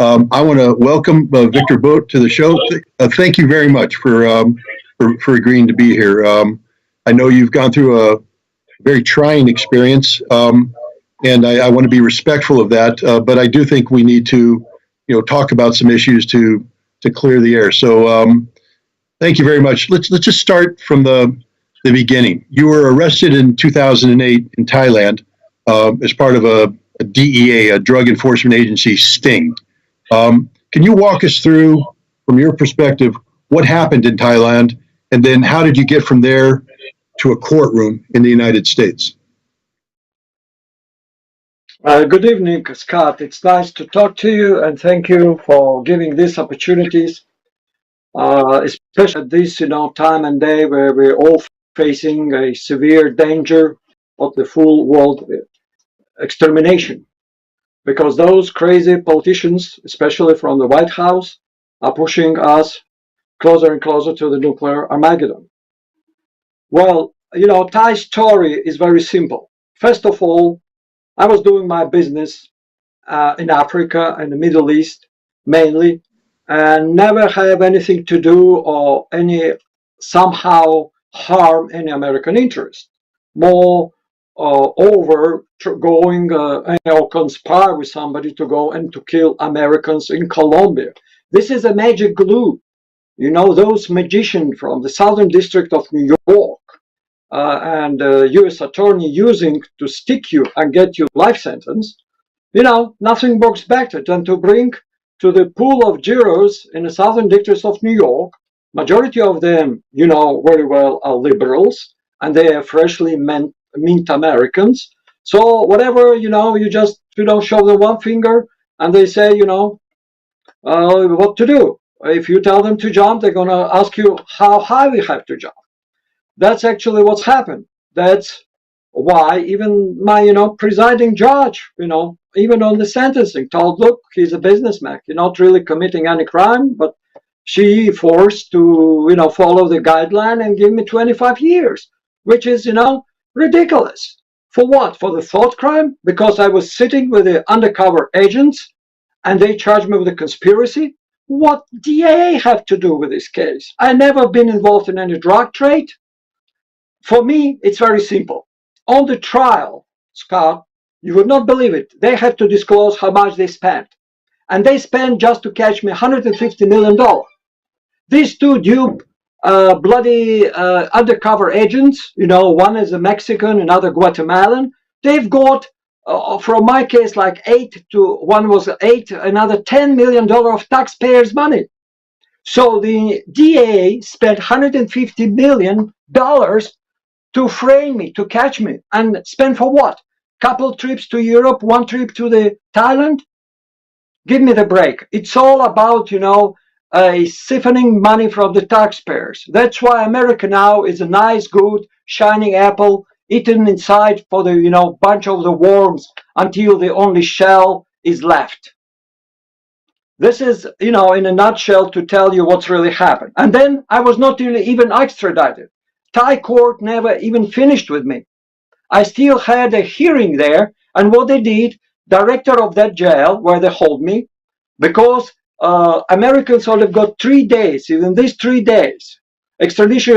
I want to welcome Victor Bout to the show. Thank you very much for agreeing to be here. I know you've gone through a very trying experience, and I want to be respectful of that. But I do think we need to, talk about some issues to clear the air. So thank you very much. Let's just start from the beginning. You were arrested in 2008 in Thailand as part of a DEA, a Drug Enforcement Agency sting. Can you walk us through, from your perspective, what happened in Thailand, and then how did you get from there to a courtroom in the United States? Good evening, Scott. It's nice to talk to you, and thank you for giving these opportunities, especially at this time and day where we're all facing a severe danger of the full world extermination. Because those crazy politicians, especially from the White House, are pushing us closer and closer to the nuclear Armageddon. Well, Thai's story is very simple. First of all, I was doing my business in Africa and the Middle East mainly, and never have anything to do or somehow harm any American interest. More going or conspire with somebody to go and to kill Americans in Colombia. This is a magic glue. Those magicians from the Southern District of New York and U.S. attorney using to stick you and get you life sentence, nothing works better than to bring to the pool of jurors in the Southern District of New York. Majority of them, very well, are liberals, and they are freshly mint Americans. So whatever, you just, show them one finger and they say, what to do. If you tell them to jump, they're going to ask you how high we have to jump. That's actually what's happened. That's why even my, presiding judge, even on the sentencing told, look, he's a businessman. You're not really committing any crime, but she forced to, follow the guideline and give me 25 years, which is, ridiculous. For what? For the thought crime? Because I was sitting with the undercover agents and they charged me with a conspiracy? What DA have to do with this case? I never been involved in any drug trade. For me, it's very simple. On the trial, Scott, you would not believe it. They have to disclose how much they spent. And they spent just to catch me $150 million. These two dupe bloody undercover agents, one is a Mexican, another Guatemalan. They've got, from my case, like one was $8, another $10 million of taxpayers' money. So the DA spent $150 million to frame me, to catch me, and spend for what? Couple trips to Europe, one trip to the Thailand? Give me the break. It's all about, siphoning money from the taxpayers. That's why America now is a nice, good, shining apple eaten inside for the, bunch of the worms until the only shell is left. This is, in a nutshell to tell you what's really happened. And then I was not even extradited. Thai court never even finished with me. I still had a hearing there, and what they did, director of that jail where they hold me, because Americans only got 3 days. Even these 3 days, extradition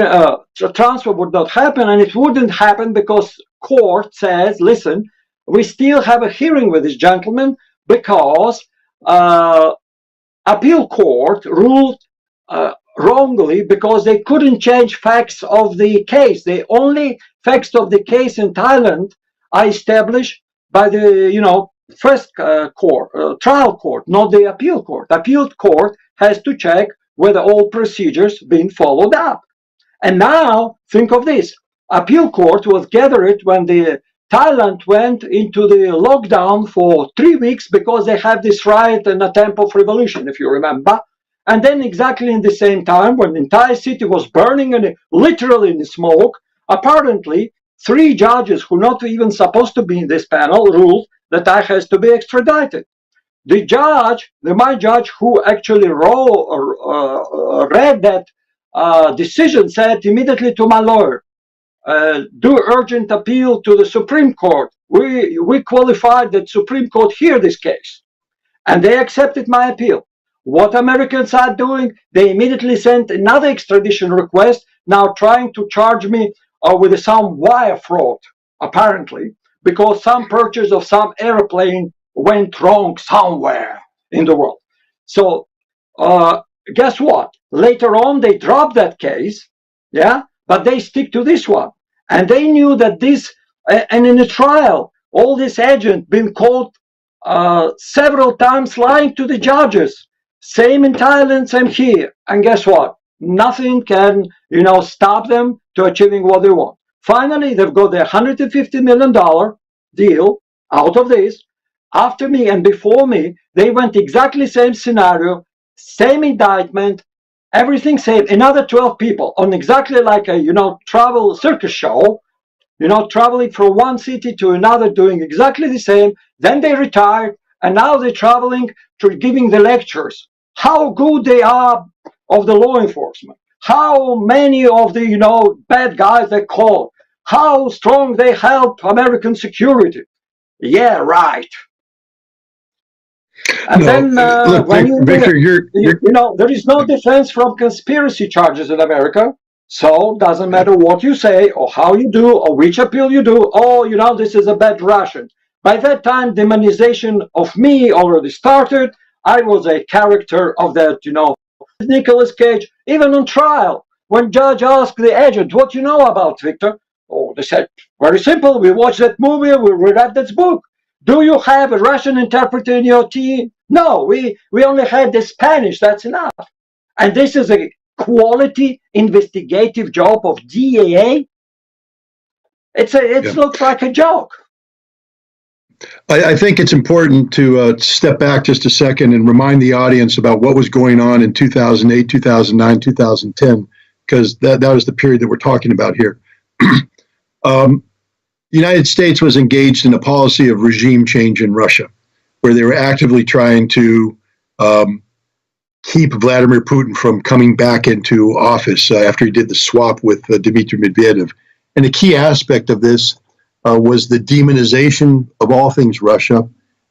transfer would not happen, and it wouldn't happen because court says, listen, we still have a hearing with this gentleman because appeal court ruled wrongly because they couldn't change facts of the case. The only facts of the case in Thailand are established by the, first trial court, not the appeal court. Appeal court has to check whether all procedures been followed up. And now, think of this. Appeal court was gathered when the Thailand went into the lockdown for 3 weeks because they have this riot and attempt of revolution, if you remember. And then exactly in the same time, when the entire city was burning and literally in smoke, apparently 3 judges who not even supposed to be in this panel ruled that I has to be extradited. The judge, my judge who actually read that decision said immediately to my lawyer, do urgent appeal to the Supreme Court. We qualified that Supreme Court hear this case. And they accepted my appeal. What Americans are doing, they immediately sent another extradition request, now trying to charge me with some wire fraud, apparently, because some purchase of some airplane went wrong somewhere in the world. So guess what? Later on, they dropped that case, yeah, but they stick to this one. And they knew that this, and in the trial, all this agent been called several times lying to the judges. Same in Thailand, same here. And guess what? Nothing can, stop them to achieving what they want. Finally, they've got their $150 million deal out of this. After me and before me, they went exactly same scenario, same indictment, everything same. Another 12 people on exactly like a, travel circus show, traveling from one city to another, doing exactly the same. Then they retired, and now they're traveling to giving the lectures. How good they are of the law enforcement. How many of the, bad guys they caught. How strong they help American security. Yeah, right. And then look, when Victor, there is no defense from conspiracy charges in America. So doesn't matter what you say or how you do or which appeal you do. Oh, this is a bad Russian. By that time, demonization of me already started. I was a character of that, Nicolas Cage, even on trial. When judge asked the agent, what you know about Victor? Oh, they said, very simple. We watched that movie. We read that book. Do you have a Russian interpreter in your team? No, we only had the Spanish. That's enough. And this is a quality investigative job of DAA. It looks like a joke. I think it's important to step back just a second and remind the audience about what was going on in 2008, 2009, 2010, because that was the period that we're talking about here. The United States was engaged in a policy of regime change in Russia, where they were actively trying to keep Vladimir Putin from coming back into office after he did the swap with Dmitry Medvedev. And a key aspect of this was the demonization of all things Russia,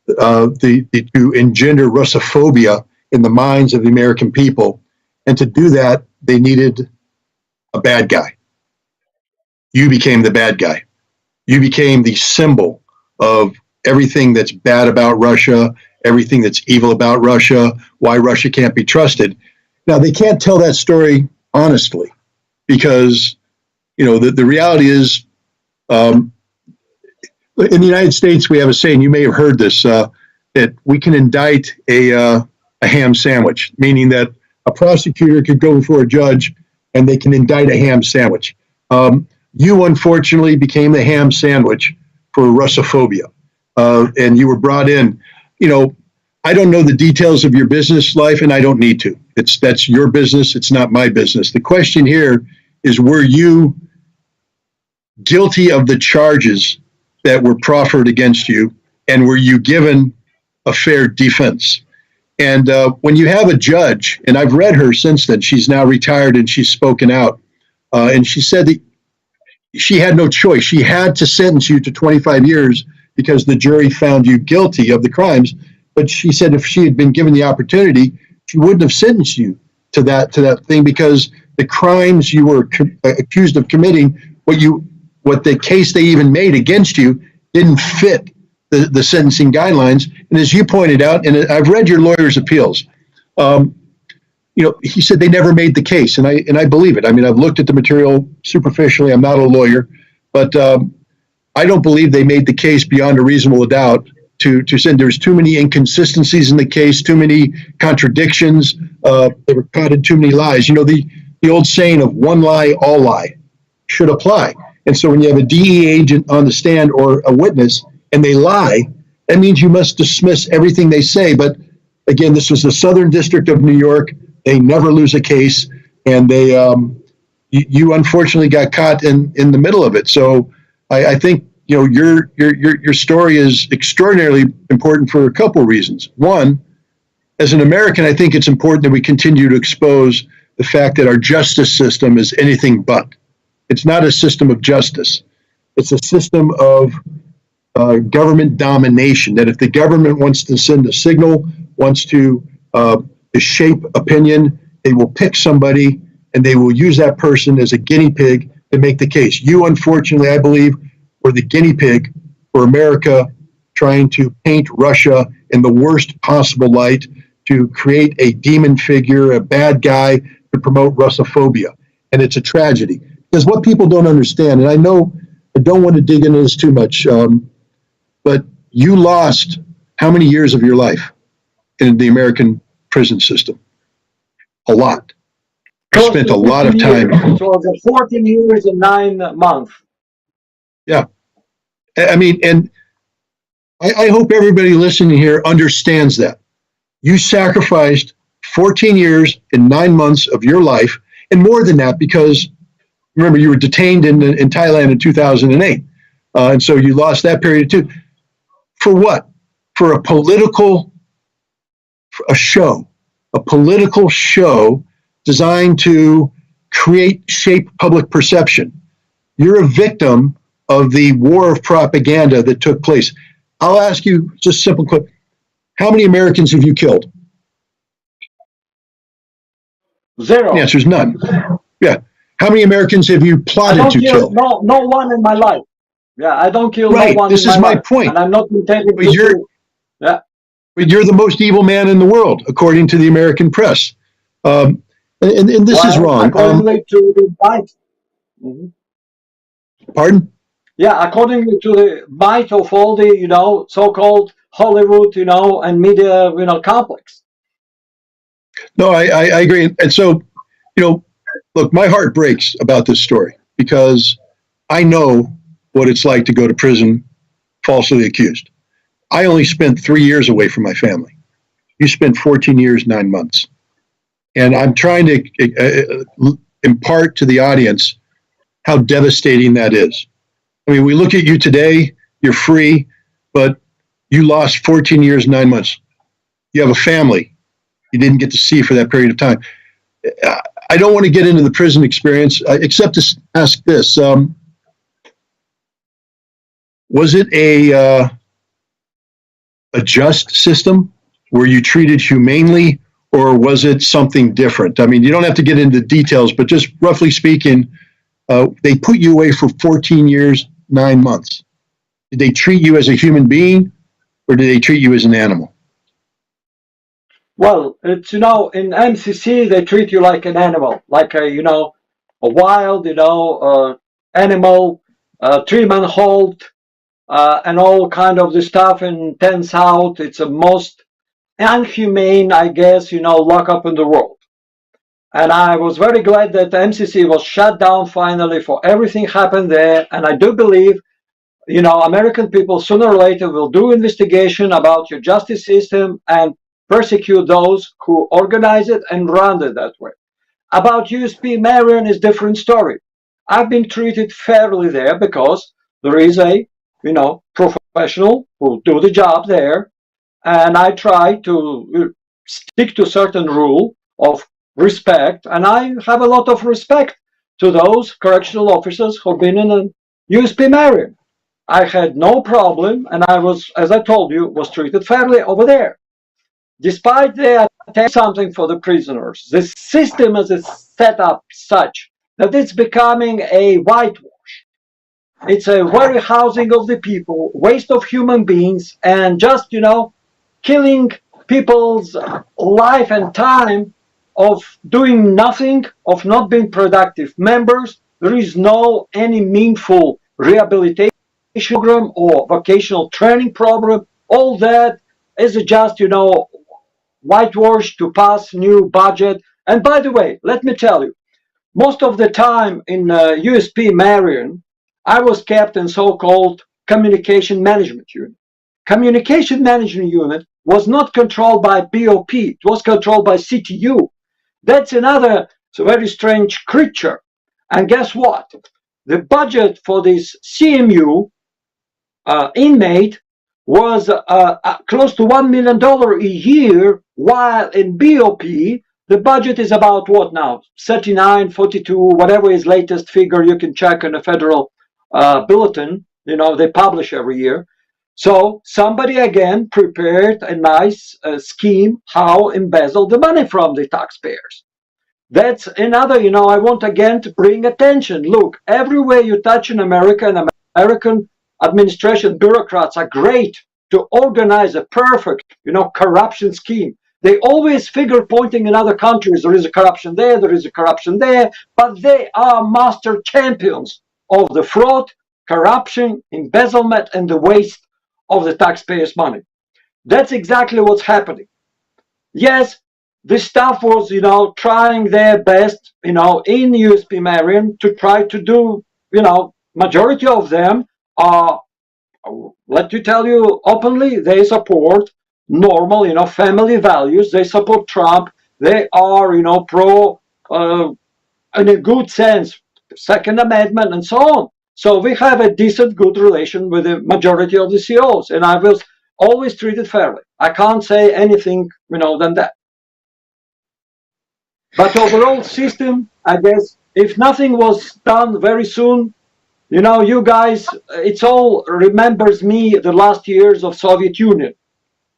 to engender Russophobia in the minds of the American people. And to do that, they needed a bad guy. You became the bad guy. You became the symbol of everything that's bad about Russia, everything that's evil about Russia, why Russia can't be trusted. Now, they can't tell that story honestly because, the reality is, in the United States, we have a saying, you may have heard this, that we can indict a ham sandwich, meaning that a prosecutor could go before a judge and they can indict a ham sandwich. You unfortunately became the ham sandwich for Russophobia, and you were brought in. I don't know the details of your business life, and I don't need to. That's your business. It's not my business. The question here is, were you guilty of the charges that were proffered against you, and were you given a fair defense? And when you have a judge, and I've read her since then, she's now retired and she's spoken out, and she said that she had no choice. She had to sentence you to 25 years because the jury found you guilty of the crimes. But she said if she had been given the opportunity, she wouldn't have sentenced you to that thing because the crimes you were accused of committing, what the case they even made against you didn't fit the sentencing guidelines. And as you pointed out, and I've read your lawyer's appeals, he said they never made the case, and I believe it. I mean, I've looked at the material superficially. I'm not a lawyer, but I don't believe they made the case beyond a reasonable doubt to say there's too many inconsistencies in the case, too many contradictions. They were caught in too many lies. The old saying of one lie, all lie should apply. And so when you have a DEA agent on the stand or a witness and they lie, that means you must dismiss everything they say. But again, this was the Southern District of New York. They never lose a case, and they you unfortunately got caught in the middle of it. So I think your story is extraordinarily important for a couple of reasons. One, as an American, I think it's important that we continue to expose the fact that our justice system is anything but. It's not a system of justice. It's a system of government domination, that if the government wants to send a signal wants to shape opinion, they will pick somebody and they will use that person as a guinea pig to make the case. You, unfortunately, I believe, were the guinea pig for America trying to paint Russia in the worst possible light, to create a demon figure, a bad guy, to promote Russophobia. And it's a tragedy. Because what people don't understand, and I know I don't want to dig into this too much, but you lost how many years of your life in the American prison system? A lot. You spent a lot of time. It was 14 years and 9 months. Yeah. I mean, and I hope everybody listening here understands that. You sacrificed 14 years and 9 months of your life, and more than that, because remember, you were detained in Thailand in 2008. And so you lost that period too. For what? For a political show designed to shape public perception. You're a victim of the war of propaganda that took place. I'll ask you just simple quick. How many Americans have you killed? Zero. The answer is none. Yeah. How many Americans have you plotted to kill? No one in my life. Yeah, I don't kill right. No one This in is my my life. point. And I'm not intending but to. Yeah. But you're the most evil man in the world, according to the American press. And this is wrong. According to the bite. Pardon? Yeah, according to the bite of all the, so-called Hollywood, and media, complex. No, I agree. And so, look, my heart breaks about this story because I know what it's like to go to prison falsely accused. I only spent 3 years away from my family. You spent 14 years, 9 months. And I'm trying to impart to the audience how devastating that is. I mean, we look at you today, you're free, but you lost 14 years, 9 months. You have a family you didn't get to see for that period of time. I don't want to get into the prison experience, except to ask this. Was it a just system? Were you treated humanely, or was it something different? I mean, you don't have to get into details, but just roughly speaking, they put you away for 14 years, 9 months. Did they treat you as a human being, or did they treat you as an animal? Well, it's, in MCC, they treat you like an animal, like a wild, animal, 3-month hold, and all kind of the stuff in 10 South. It's a most inhumane, I guess, lockup in the world. And I was very glad that the MCC was shut down finally, for everything happened there. And I do believe, American people sooner or later will do investigation about your justice system and persecute those who organize it and run it that way. About USP Marion is different story. I've been treated fairly there because there is a, professional who do the job there. And I try to stick to certain rule of respect. And I have a lot of respect to those correctional officers who've been in a USP Marion. I had no problem, and I was, as I told you, was treated fairly over there. Despite they attempt something for the prisoners, the system is set up such that it's becoming a whitewash. It's a warehousing of the people, waste of human beings, and just, killing people's life and time of doing nothing, of not being productive members. There is no any meaningful rehabilitation program or vocational training program. All that is just, whitewash to pass new budget. And by the way, let me tell you, most of the time in USP Marion, I was kept in so-called communication management unit. Communication management unit was not controlled by BOP, it was controlled by CTU. That's another very strange creature. And guess what? The budget for this CMU inmate was close to $1 million a year, while in BOP, the budget is about what now? 39, 42, whatever is latest figure you can check in the federal bulletin, they publish every year. So somebody again prepared a nice scheme how embezzle the money from the taxpayers. That's another, I want again to bring attention. Look, everywhere you touch in America, and American administration bureaucrats are great to organize a perfect, corruption scheme. They always figure pointing in other countries, there is a corruption there is a corruption there, but they are master champions of the fraud, corruption, embezzlement, and the waste of the taxpayers' money. That's exactly what's happening. Yes, this staff was, trying their best, in USP Marine to try to do, majority of them are, let me tell you openly, they support normal, family values. They support Trump. They are, pro, in a good sense, Second Amendment and so on. So we have a decent, good relation with the majority of the CEOs, and I was always treated fairly. I can't say anything, than that. But overall system, I guess, if nothing was done very soon, you guys, it's all remembers me the last years of Soviet Union,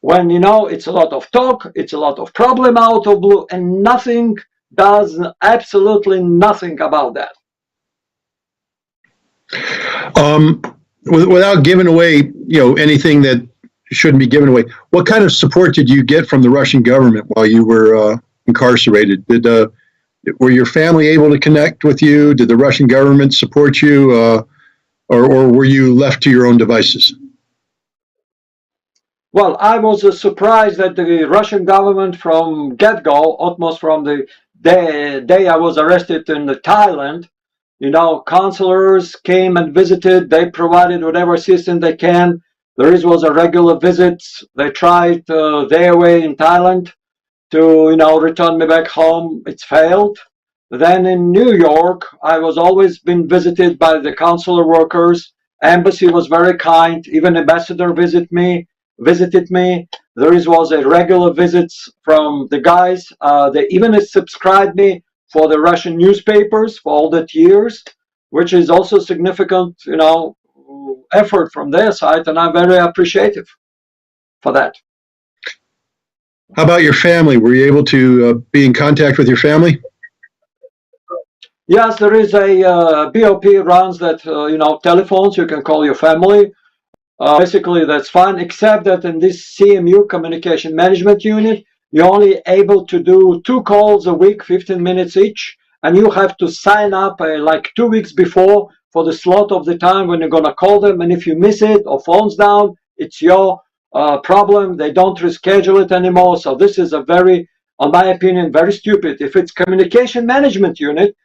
when, it's a lot of talk, it's a lot of problem out of blue, and nothing does, absolutely nothing about that. Without giving away, anything that shouldn't be given away, what kind of support did you get from the Russian government while you were incarcerated? Were your family able to connect with you? Did the Russian government support you, or were you left to your own devices? Well, I was surprised that the Russian government from get-go, almost from the day I was arrested in Thailand, counselors came and visited. They provided whatever assistance they can. There was a regular visits. They tried their way in Thailand to, return me back home. It's failed. Then in New York, I was always been visited by the consular workers. Embassy was very kind. Even ambassador visited me. There was a regular visits from the guys. They even subscribed me for the Russian newspapers for all that years, which is also significant, effort from their side, and I'm very appreciative for that. How about your family? Were you able to be in contact with your family? Yes, there is a BOP runs that, telephones, you can call your family. Basically, that's fine, except that in this CMU, Communication Management Unit, you're only able to do 2 calls a week, 15 minutes each, and you have to sign up like 2 weeks before for the slot of the time when you're going to call them, and if you miss it or phone's down, it's your problem. They don't reschedule it anymore. So this is a very, in my opinion, very stupid. If it's Communication Management Unit,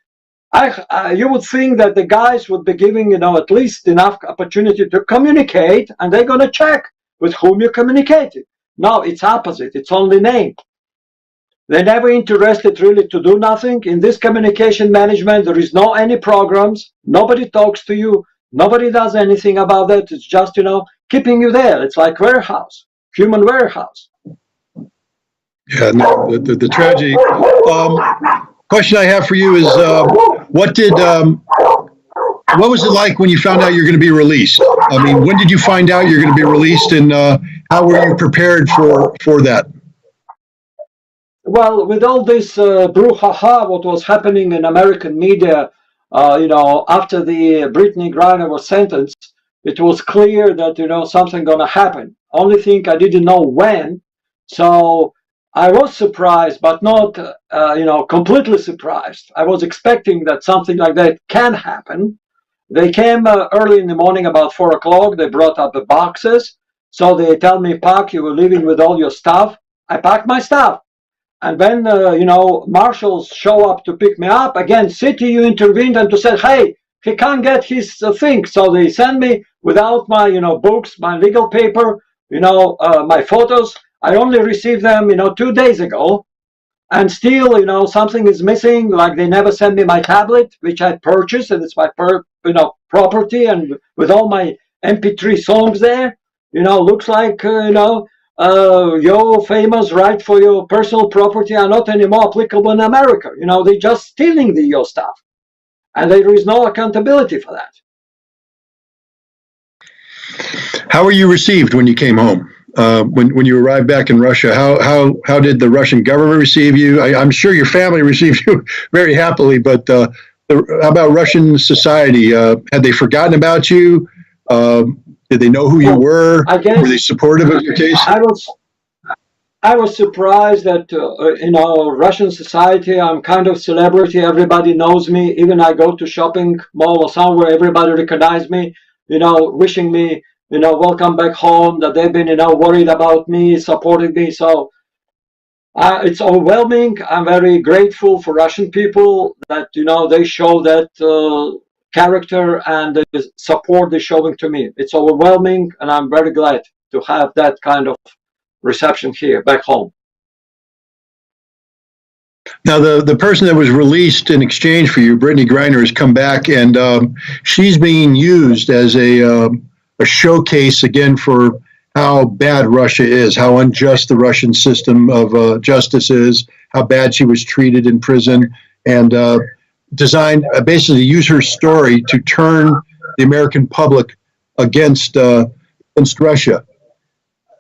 you would think that the guys would be giving, at least enough opportunity to communicate, and they're going to check with whom you communicated. No, it's opposite. It's only name. They're never interested really to do nothing. In this communication management, there is no any programs. Nobody talks to you. Nobody does anything about that. It's just, keeping you there. It's like warehouse, human warehouse. Yeah, no, the tragedy. Question I have for you is, what was it like when you found out you're going to be released? I mean, when did you find out you're going to be released, and how were you prepared for that? Well, with all this brouhaha, what was happening in American media, after the Brittany Griner was sentenced, it was clear that, something going to happen. Only thing I didn't know when. So I was surprised, but not, completely surprised. I was expecting that something like that can happen. They came early in the morning, about 4 o'clock. They brought up the boxes. So they tell me, pack, you were leaving with all your stuff. I packed my stuff. And when, marshals show up to pick me up, again, CTU intervened and to say, hey, he can't get his thing. So they send me without my, books, my legal paper, my photos. I only received them, 2 days ago. And still, something is missing. Like they never sent me my tablet, which I purchased, and it's my property, and with all my MP3 songs there, looks like, your famous right for your personal property are not anymore applicable in America. They're just stealing your stuff, and there is no accountability for that. How were you received when you came home? When you arrived back in Russia, how did the Russian government receive you? I'm sure your family received you very happily, but how about Russian society? Had they forgotten about you? Did they know who you Well, were? I guess Were they supportive of your case? I was surprised that in our Russian society, I'm kind of celebrity. Everybody knows me. Even I go to shopping mall or somewhere, everybody recognize me. Wishing me, welcome back home. That they've been, worried about me, supporting me. So it's overwhelming. I'm very grateful for Russian people that they show that character and the support they're showing to me. It's overwhelming, and I'm very glad to have that kind of reception here back home. Now, the person that was released in exchange for you, Brittany Griner, has come back, and she's being used as a showcase again for how bad Russia is, how unjust the Russian system of justice is, how bad she was treated in prison, and designed basically to use her story to turn the American public against Russia.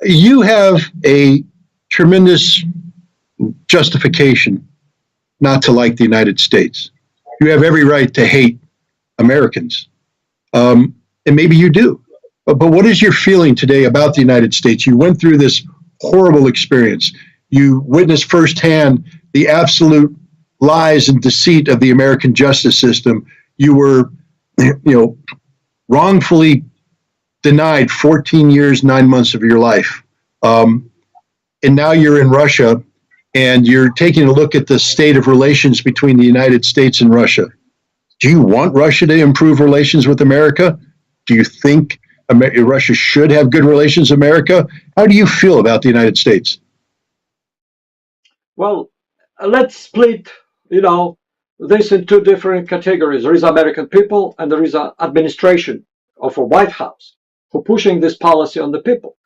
You have a tremendous justification not to like the United States. You have every right to hate Americans. And maybe you do. But what is your feeling today about the United States? You went through this horrible experience. You witnessed firsthand the absolute lies and deceit of the American justice system. You were, wrongfully denied 14 years, 9 months of your life. And now you're in Russia, and you're taking a look at the state of relations between the United States and Russia. Do you want Russia to improve relations with America? Do you think Russia should have good relations with America? How do you feel about the United States? Well, let's split, this in two different categories. There is American people and there is an administration of a White House who pushing this policy on the people.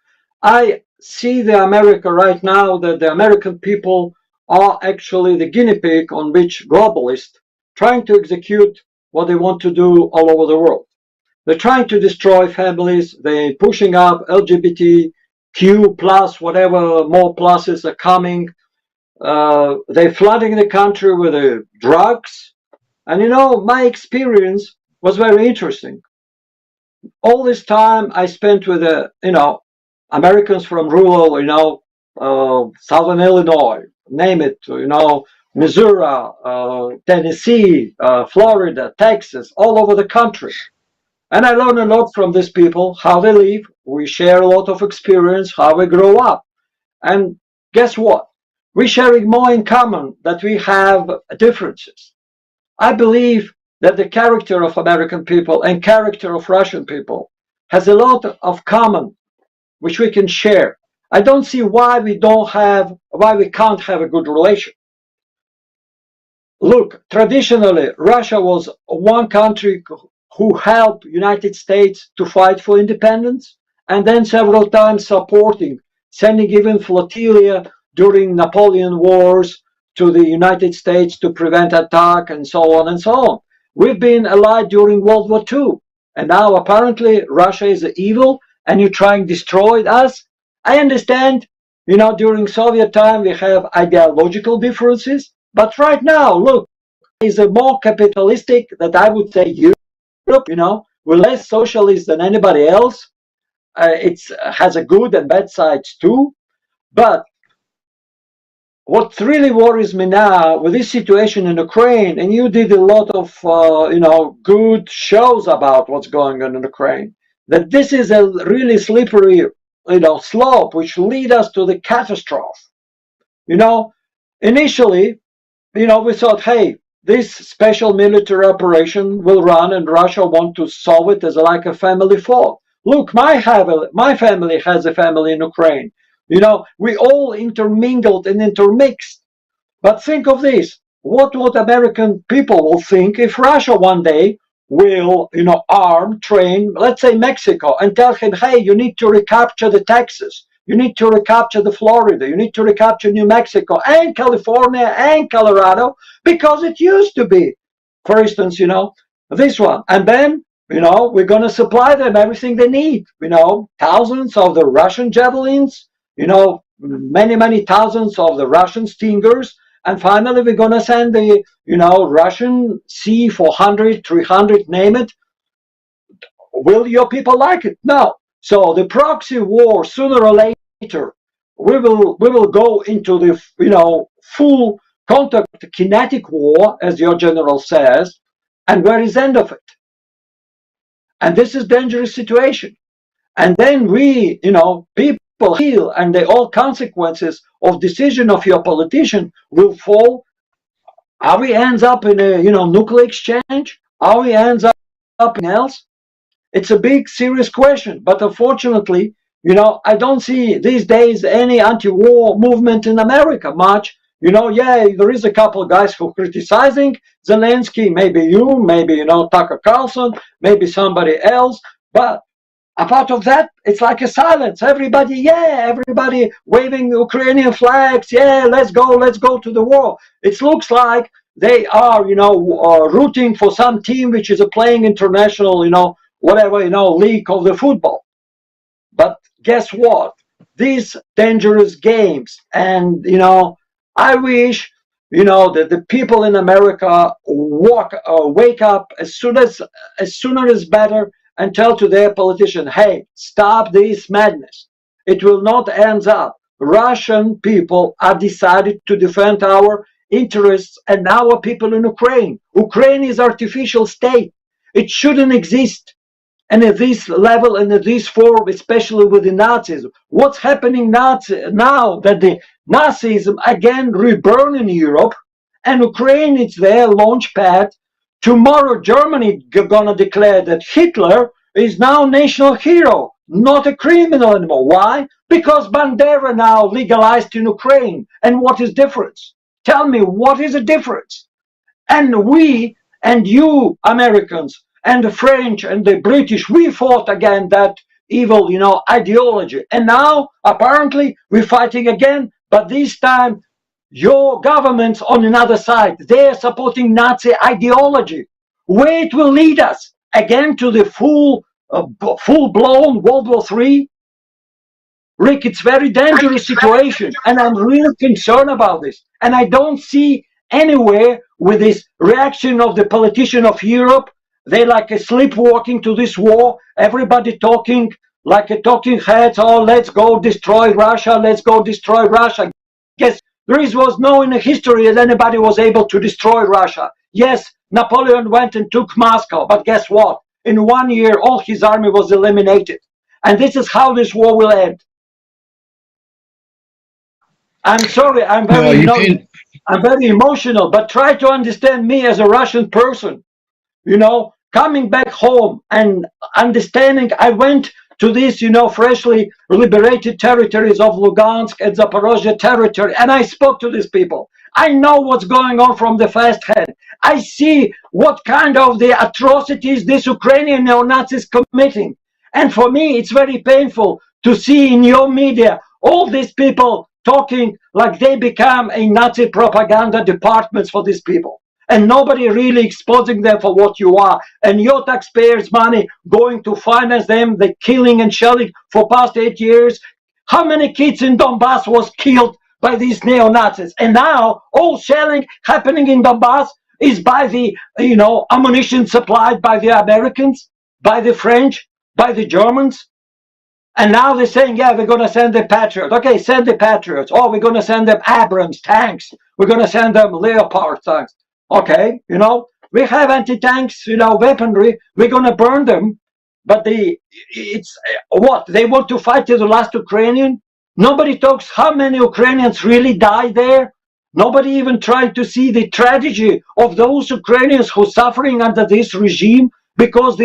I see the America right now that the American people are actually the guinea pig on which globalists trying to execute what they want to do all over the world. They're trying to destroy families. They're pushing up LGBTQ plus, whatever more pluses are coming. They're flooding the country with drugs. And my experience was very interesting. All this time I spent with Americans from rural, Southern Illinois, name it, Missouri, Tennessee, Florida, Texas, all over the country. And I learned a lot from these people, how they live. We share a lot of experience, how we grow up. And guess what? We're sharing more in common than we have differences. I believe that the character of American people and character of Russian people has a lot of common, which we can share. I don't see why we can't have a good relation. Look, traditionally, Russia was one country who helped United States to fight for independence, and then several times supporting, sending even flotilla during Napoleon Wars to the United States to prevent attack and so on and so on. We've been allied during World War II, and now apparently Russia is evil and you're trying to destroy us. I understand, during Soviet time we have ideological differences, but right now, look, is a more capitalistic that I would say Europe, we're less socialist than anybody else. It has a good and bad sides too. But what really worries me now with this situation in Ukraine, and you did a lot of, good shows about what's going on in Ukraine, that this is a really slippery, slope which lead us to the catastrophe. Initially, we thought, hey, this special military operation will run and Russia want to solve it as like a family fault. Look, my family has a family in Ukraine. We all intermingled and intermixed. But think of this. What would American people will think if Russia one day will, arm, train, let's say Mexico, and tell him, hey, you need to recapture the Texas. You need to recapture the Florida. You need to recapture New Mexico and California and Colorado because it used to be, for instance, this one. And then You know, we're going to supply them everything they need. You know, thousands of the Russian javelins, you know, many, many thousands of the Russian Stingers. And finally, we're going to send the, you know, Russian C-400, 300, name it. Will your people like it? No. So the proxy war, sooner or later, we will go into the, you know, full contact kinetic war, as your general says. And where is the end of it? And this is dangerous situation. And then we, you know, people feel, and the all consequences of decision of your politician will fall. How we ends up in a, you know, nuclear exchange? How we ends up in else? It's a big, serious question. But unfortunately, you know, I don't see these days any anti-war movement in America much. You know, yeah, there is a couple of guys who are criticizing Zelensky, maybe you, maybe, you know, Tucker Carlson, maybe somebody else. But apart of that, it's like a silence. Everybody, yeah, everybody waving Ukrainian flags. Yeah, let's go to the war. It looks like they are, you know, rooting for some team which is playing international, you know, whatever, you know, league of the football. But guess what? These dangerous games, and, you know, I wish, you know, that the people in America wake up as sooner as better, and tell to their politician, hey, stop this madness. It will not end up. Russian people are decided to defend our interests and our people in Ukraine. Ukraine is artificial state. It shouldn't exist. And at this level and at this form, especially with the Nazis, what's happening now that the Nazism again reborn in Europe, and Ukraine is their launch pad. Tomorrow, Germany gonna declare that Hitler is now national hero, not a criminal anymore. Why? Because Bandera now legalized in Ukraine. And what is difference? Tell me, what is the difference? And we and you, Americans, and the French and the British, we fought against that evil, you know, ideology. And now, apparently, we're fighting again, but this time, your government's on another side. They're supporting Nazi ideology. Where it will lead us? Again to the full-blown World War III? Rick, it's very dangerous situation, and I'm really concerned about this. And I don't see anywhere with this reaction of the politician of Europe. They like a sleepwalking to this war. Everybody talking like a talking heads. Oh, let's go destroy Russia. Let's go destroy Russia. Guess there was no in the history that anybody was able to destroy Russia. Yes, Napoleon went and took Moscow, but guess what? In 1 year, all his army was eliminated. And this is how this war will end. I'm sorry, I'm very emotional, but try to understand me as a Russian person. You know, coming back home and understanding, I went to these, you know, freshly liberated territories of Lugansk and Zaporozhye territory, and I spoke to these people. I know what's going on from the first hand. I see what kind of the atrocities these Ukrainian neo-Nazis committing. And for me, it's very painful to see in your media all these people talking like they become a Nazi propaganda departments for these people. And nobody really exposing them for what you are. And your taxpayers' money going to finance them, the killing and shelling for past 8 years. How many kids in Donbass was killed by these neo-Nazis? And now all shelling happening in Donbass is by the, you know, ammunition supplied by the Americans, by the French, by the Germans. And now they're saying, yeah, we're going to send the Patriots. Okay, send the Patriots. Oh, we're going to send them Abrams tanks. We're going to send them Leopard tanks. Okay, you know, we have anti-tanks, you know, weaponry. We're going to burn them. But it's what? They want to fight to the last Ukrainian? Nobody talks how many Ukrainians really died there. Nobody even tried to see the tragedy of those Ukrainians who are suffering under this regime because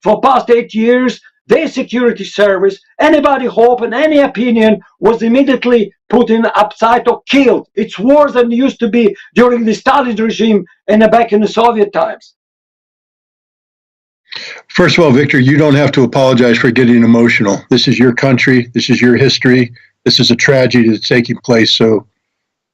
for past 8 years, their security service, anybody hope and any opinion was immediately put in upside or killed. It's worse than it used to be during the Stalin regime and back in the Soviet times. First of all, Victor, you don't have to apologize for getting emotional. This is your country. This is your history. This is a tragedy that's taking place. So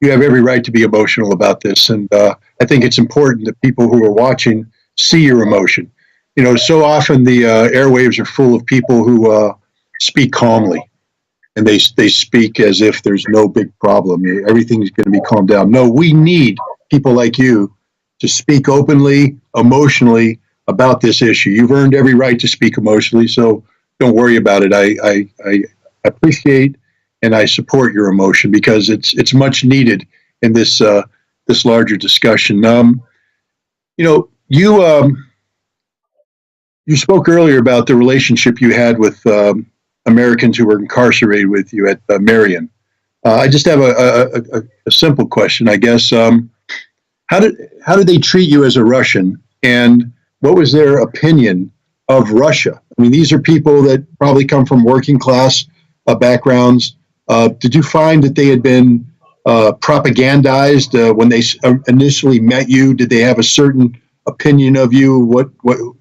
you have every right to be emotional about this. And I think it's important that people who are watching see your emotion. you know, so often the airwaves are full of people who speak calmly, and they speak as if there's no big problem. Everything's going to be calmed down. No, we need people like you to speak openly, emotionally about this issue. You've earned every right to speak emotionally, so don't worry about it. I appreciate and I support your emotion because it's much needed in this this larger discussion. You know, you spoke earlier about the relationship you had with Americans who were incarcerated with you at Marion. I just have a simple question, I guess. How did they treat you as a Russian, and what was their opinion of Russia? I mean, these are people that probably come from working class backgrounds. Did you find that they had been propagandized when they initially met you? Did they have a certain opinion of you, what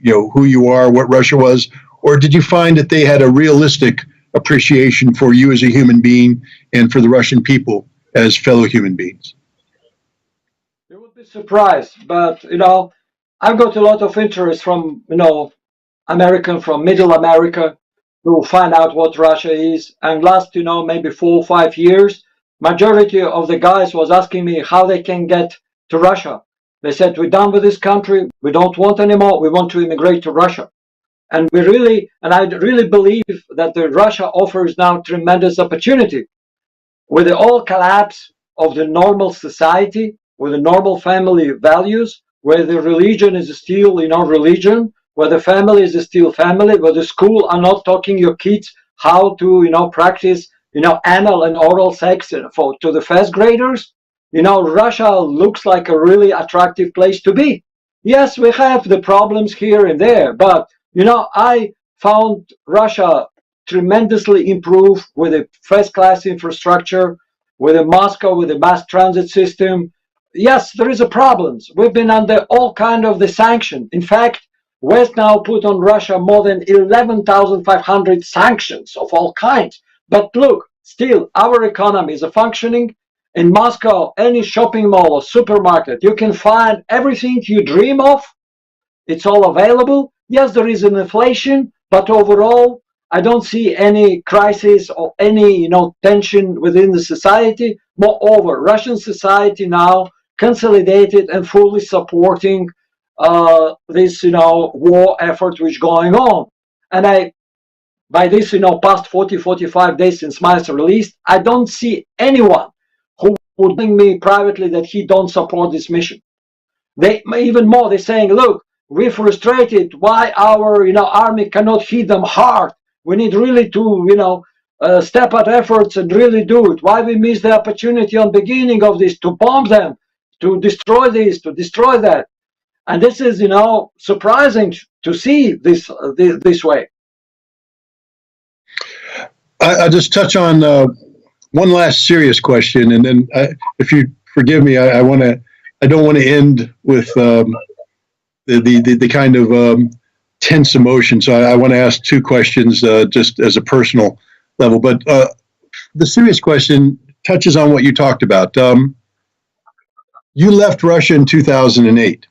you know, who you are, what Russia was, or did you find that they had a realistic appreciation for you as a human being and for the Russian people as fellow human beings? You would be surprised, but you know, I've got a lot of interest from, you know, from Middle America to find out what Russia is. And last, you know, maybe 4 or 5 years, majority of the guys was asking me how they can get to Russia. They said, we're done with this country. We don't want anymore. We want to immigrate to Russia. And I really believe that Russia offers now tremendous opportunity. With the all collapse of the normal society, with the normal family values, where the religion is still, you know, religion, where the family is still family, where the school are not talking your kids how to, you know, practice, you know, anal and oral sex to the first graders. You know, Russia looks like a really attractive place to be. Yes, we have the problems here and there, but, you know, I found Russia tremendously improved with a first-class infrastructure, with a Moscow, with a mass transit system. Yes, there is a problems. We've been under all kind of the sanction. In fact, West now put on Russia more than 11,500 sanctions of all kinds. But look, still, our economy is functioning. In Moscow, any shopping mall or supermarket, you can find everything you dream of. It's all available. Yes, there is an inflation, but overall, I don't see any crisis or any, you know, tension within the society. Moreover, Russian society now consolidated and fully supporting this, you know, war effort which is going on. And by this, you know, past 40, 45 days since my release, I don't see anyone who would tell me privately that he don't support this mission. They even more, they're saying, look, we're frustrated why our, you know, army cannot hit them hard. We need really to, you know, step up efforts and really do it. Why we missed the opportunity on beginning of this to bomb them, to destroy this, to destroy that. And this is, you know, surprising to see this way. I'll just touch on one last serious question, and then if you forgive me, I don't want to end with the kind of tense emotion. So I want to ask two questions just as a personal level. But the serious question touches on what you talked about. You left Russia in 2008.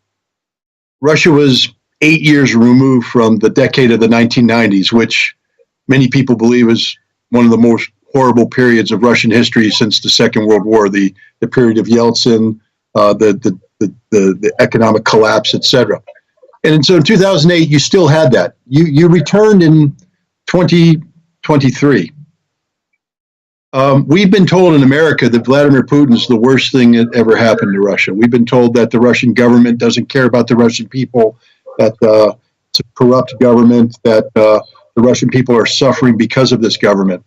Russia was 8 years removed from the decade of the 1990s, which many people believe is one of the most horrible periods of Russian history since the Second World War, the period of Yeltsin, the economic collapse, etc. And so in 2008, you still had that. You returned in 2023. We've been told in America that Vladimir Putin's the worst thing that ever happened to Russia. We've been told that the Russian government doesn't care about the Russian people, that it's a corrupt government, that the Russian people are suffering because of this government.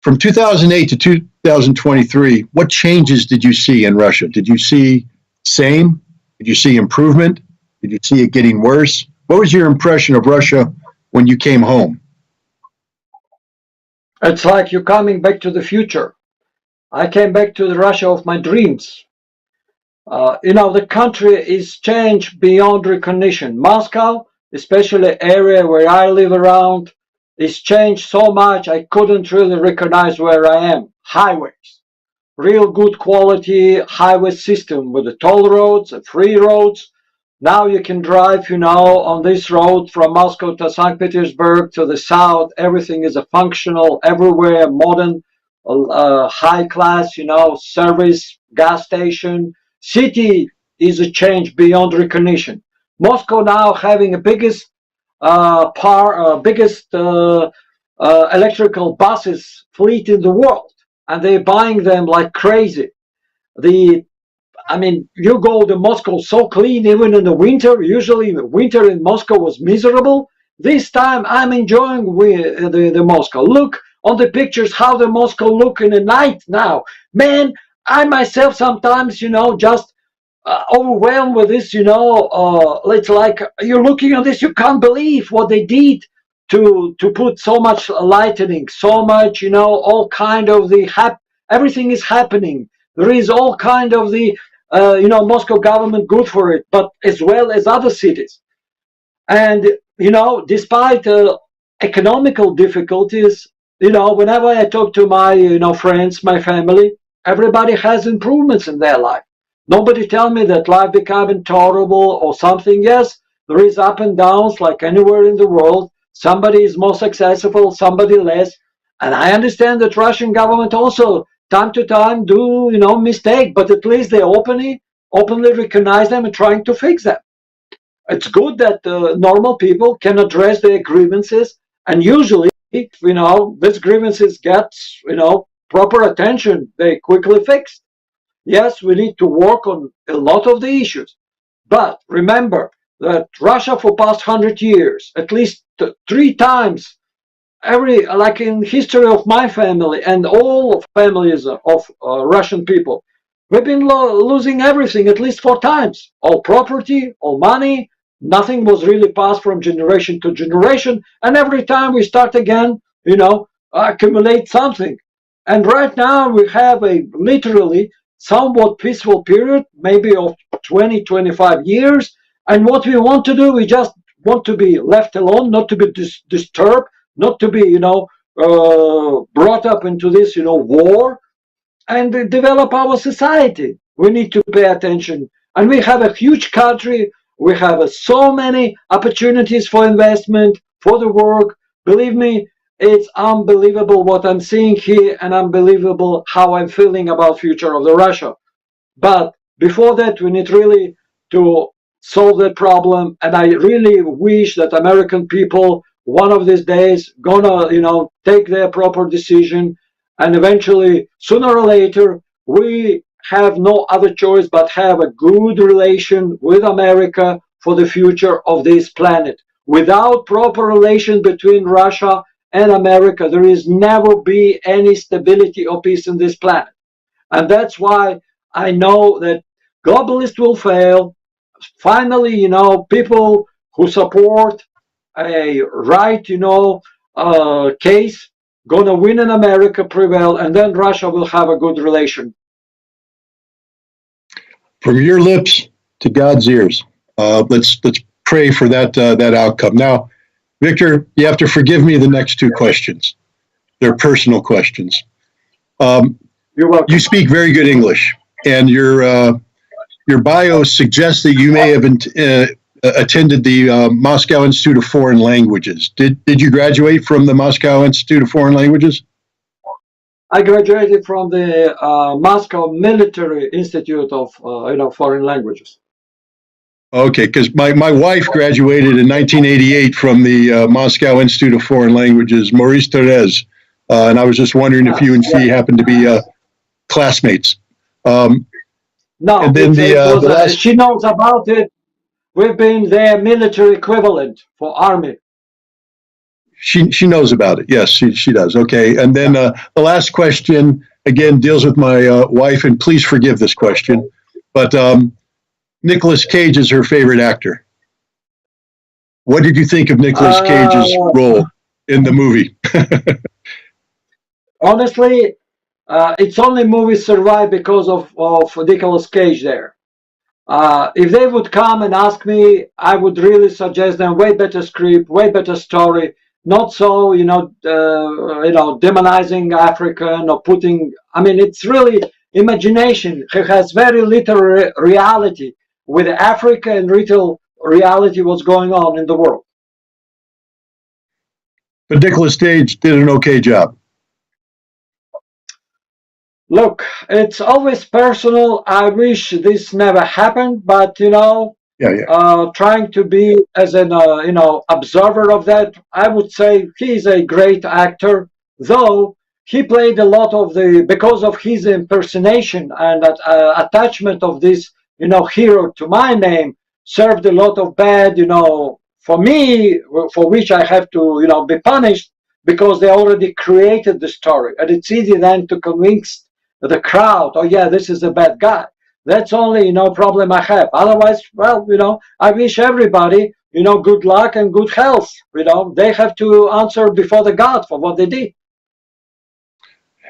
From 2008 to 2023, what changes did you see in Russia? Did you see same? Did you see improvement? Did you see it getting worse? What was your impression of Russia when you came home? It's like you're coming back to the future. I came back to the Russia of my dreams. You know, the country is changed beyond recognition. Moscow, especially area where I live around, is changed so much I couldn't really recognize where I am. Highways, real good quality highway system with the toll roads and free roads, Now you can drive, on this road from Moscow to St. Petersburg to the south. Everything is a functional, everywhere, modern, high class, service, gas station. City is a change beyond recognition. Moscow now having the biggest electrical buses fleet in the world, and they're buying them like crazy. The you go to Moscow so clean, even in the winter. Usually, the winter in Moscow was miserable. This time, I'm enjoying the Moscow. Look on the pictures how the Moscow look in the night now. Man, I myself sometimes, just overwhelmed with this. It's like you're looking at this, you can't believe what they did to put so much lightning, so much, all kind of everything is happening. There is all kind of Moscow government good for it, but as well as other cities. And, despite economical difficulties, whenever I talk to my, friends, my family, everybody has improvements in their life. Nobody tell me that life became intolerable or something. Yes, there is up and downs like anywhere in the world. Somebody is more successful, somebody less. And I understand that Russian government also time to time do, mistake, but at least they openly recognize them and trying to fix them. It's good that normal people can address their grievances, and usually, these grievances get, proper attention, they quickly fixed. Yes, we need to work on a lot of the issues, but remember that Russia for past 100 years, at least 3 times, like in history of my family and all families of Russian people, we've been losing everything at least 4 times. All property, all money, nothing was really passed from generation to generation. And every time we start again, accumulate something. And right now we have a literally somewhat peaceful period, maybe of 20, 25 years. And what we want to do, we just want to be left alone, not to be disturbed, not to be, brought up into this, war, and develop our society. We need to pay attention. And we have a huge country. We have so many opportunities for investment, for the work. Believe me, it's unbelievable what I'm seeing here, and unbelievable how I'm feeling about future of the Russia. But before that, we need really to solve that problem. And I really wish that American people, one of these days, gonna, take their proper decision, and eventually, sooner or later, we have no other choice but have a good relation with America for the future of this planet. Without proper relation between Russia and America, there is never be any stability or peace in this planet. And that's why I know that globalists will fail. Finally, people who support a right, case, gonna win in America, prevail, and then Russia will have a good relation. From your lips to God's ears. Let's pray for that outcome. Now, Victor, you have to forgive me the next 2 questions. They're personal questions. You're welcome. You speak very good English, and your bio suggests that you may have attended the Moscow Institute of Foreign Languages. Did you graduate from the Moscow Institute of Foreign Languages? I graduated from the Moscow Military Institute of Foreign Languages. Okay, because my wife graduated in 1988 from the Moscow Institute of Foreign Languages, Maurice Thérèse, and I was just wondering if you and she happened to be classmates. No, and then the last... she knows about it. We've been their military equivalent for army. She knows about it. Yes, she does. Okay, and then the last question again deals with my wife, and please forgive this question, but Nicolas Cage is her favorite actor. What did you think of Nicolas Cage's role in the movie? Honestly, it's only movie survive because of Nicolas Cage there. If they would come and ask me, I would really suggest them way better script, way better story, not so, demonizing African or putting, it's really imagination. He has very little reality. with Africa and retail reality what's going on in the world. But Nicolas Cage did an okay job. Look, it's always personal. I wish this never happened, but trying to be as an observer of that, I would say he's a great actor, though he played a lot of because of his impersonation and that attachment of this hero to my name served a lot of bad for me, for which I have to be punished, because they already created the story, and it's easy then to convince the crowd, oh yeah, this is a bad guy. That's only problem I have. Otherwise, well, I wish everybody good luck and good health. They have to answer before the God for what they did.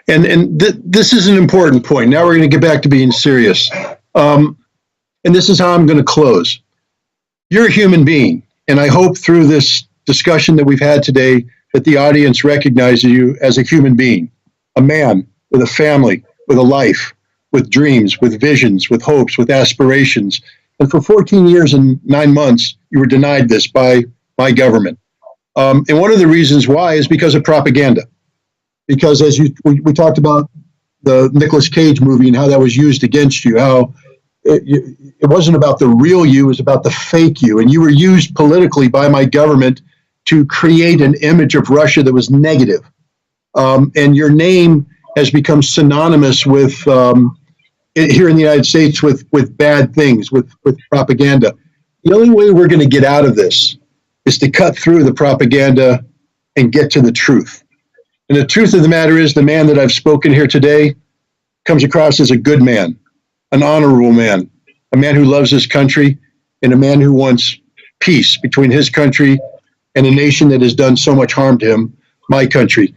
And this is an important point. Now we're going to get back to being serious. And this is how I'm going to close. You're a human being, and I hope through this discussion that we've had today that the audience recognizes you as a human being, a man with a family, with a life, with dreams, with visions, with hopes, with aspirations. And for 14 years and 9 months, you were denied this by my government. And one of the reasons why is because of propaganda. Because as we talked about the Nicolas Cage movie and how that was used against you, how it wasn't about the real you, it was about the fake you. And you were used politically by my government to create an image of Russia that was negative. And your name has become synonymous with, here in the United States, with bad things, with propaganda. The only way we're going to get out of this is to cut through the propaganda and get to the truth. And the truth of the matter is, the man that I've spoken here today comes across as a good man, an honorable man, a man who loves his country, and a man who wants peace between his country and a nation that has done so much harm to him, my country.